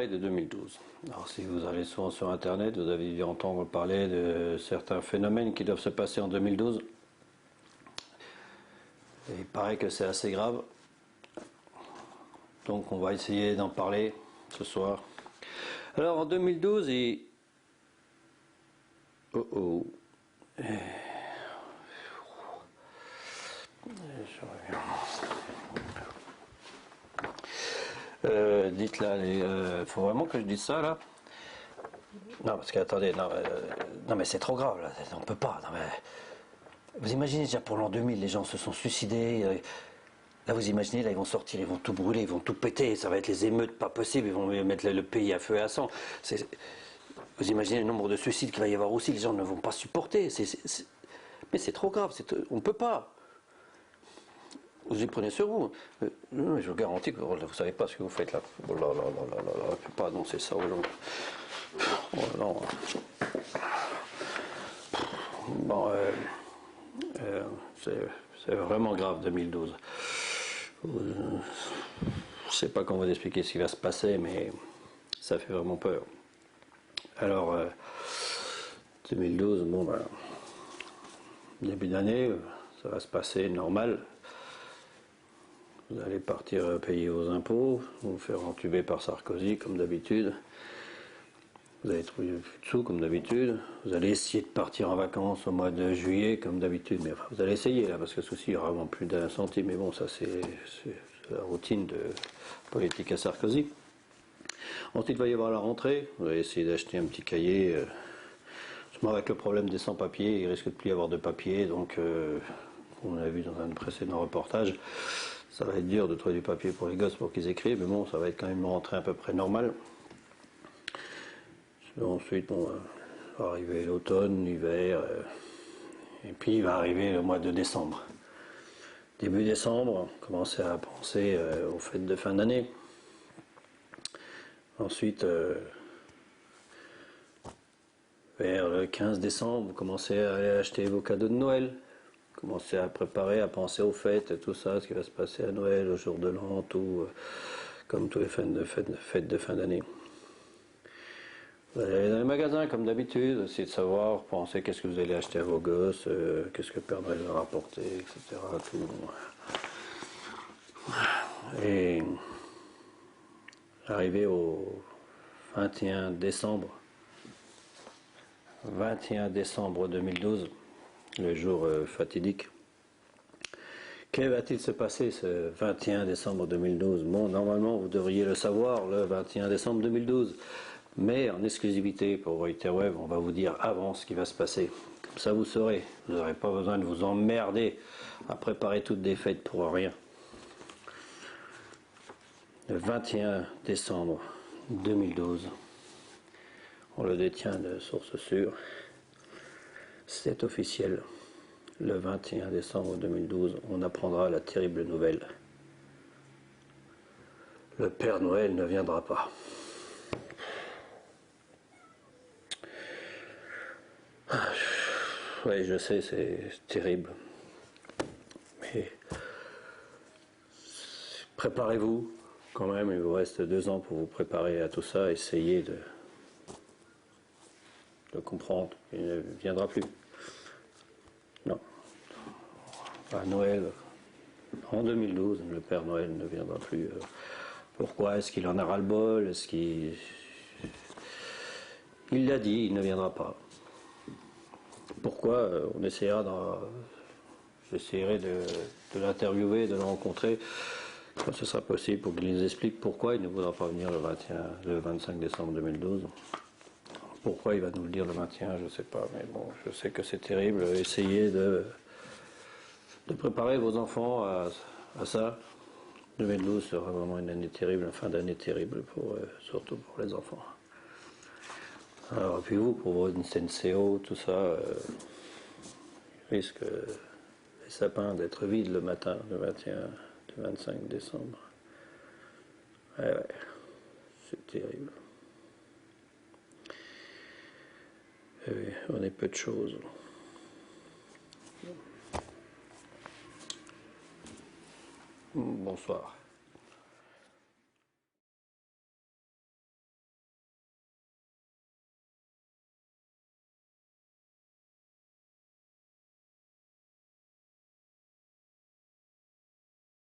parler de 2012. Alors si vous allez souvent sur internet, vous avez dû entendre parler de certains phénomènes qui doivent se passer en 2012. Et il paraît que c'est assez grave. Donc on va essayer d'en parler ce soir. Alors en 2012, Oh oh. Je reviens. Dites là, faut vraiment que je dise ça là? Non, parce que attendez, non mais c'est trop grave là, on peut pas. Non, mais, vous imaginez déjà pour l'an 2000, les gens se sont suicidés. Là vous imaginez, là ils vont sortir, ils vont tout brûler, ils vont tout péter, ça va être les émeutes pas possible, ils vont mettre le pays à feu et à sang. Vous imaginez le nombre de suicides qu'il va y avoir aussi, les gens ne vont pas supporter. Mais c'est trop grave, on ne peut pas. Vous y prenez sur vous. Non, je vous garantis que vous ne savez pas ce que vous faites là. Oh là là là là là là, je ne peux pas annoncer ça aux gens. Oh non. Bon, c'est vraiment grave 2012. Je ne sais pas comment vous expliquer ce qui va se passer, mais ça fait vraiment peur. Alors, 2012, bon ben, début d'année, ça va se passer normal. Vous allez partir payer vos impôts, vous faire entuber par Sarkozy comme d'habitude. Vous allez trouver plus de sous comme d'habitude. Vous allez essayer de partir en vacances au mois de juillet comme d'habitude. Mais enfin, vous allez essayer là, parce que souci, il y aura vraiment plus d'un centime. Mais bon, ça c'est la routine de politique à Sarkozy. Ensuite, il va y avoir la rentrée. Vous allez essayer d'acheter un petit cahier. Avec le problème des sans-papiers, il risque de plus y avoir de papier. Donc, on a vu dans un précédent reportage, ça va être dur de trouver du papier pour les gosses pour qu'ils écrivent, mais bon, ça va être quand même une rentrée à peu près normale. Ensuite, bon, va arriver l'automne, l'hiver, et puis il va arriver le mois de décembre. Début décembre, commencez à penser aux fêtes de fin d'année. Ensuite, vers le 15 décembre, vous commencez à aller acheter vos cadeaux de Noël. Commencez à préparer, à penser aux fêtes, tout ça, ce qui va se passer à Noël, au jour de l'an, tout, comme tous les fêtes de fin d'année. Vous allez aller dans les magasins, comme d'habitude, essayer de savoir, penser qu'est-ce que vous allez acheter à vos gosses, qu'est-ce que Père Noël va rapporter, etc. Tout. Et arrivé au 21 décembre, 2012, le jour fatidique. Que va-t-il se passer ce 21 décembre 2012? Bon, normalement, vous devriez le savoir le 21 décembre 2012. Mais en exclusivité pour Interweb, on va vous dire avant ce qui va se passer. Comme ça, vous saurez. Vous n'aurez pas besoin de vous emmerder à préparer toutes des fêtes pour rien. Le 21 décembre 2012, on le détient de sources sûres. C'est officiel. Le 21 décembre 2012, on apprendra la terrible nouvelle. Le Père Noël ne viendra pas. Oui, je sais, c'est terrible. Mais préparez-vous quand même, il vous reste 2 ans pour vous préparer à tout ça, essayez de comprendre, il ne viendra plus. Non. À Noël, en 2012, le Père Noël ne viendra plus. Pourquoi? Est-ce qu'il en a ras-le-bol? Est-ce qu'il... Il l'a dit, il ne viendra pas. Pourquoi? On essaiera j'essaierai de l'interviewer, de le rencontrer quand ce sera possible pour qu'il nous explique pourquoi il ne voudra pas venir le 25 décembre 2012. Pourquoi il va nous le dire le 21, je ne sais pas, mais bon, je sais que c'est terrible. Essayez de préparer vos enfants à ça. 2012 sera vraiment une année terrible, une fin d'année terrible, surtout pour les enfants. Alors, puis vous, pour vos NCO, tout ça, risque les sapins d'être vides le matin, le 21, le 25 décembre. Ouais, c'est terrible. Et on est peu de choses. Bonsoir.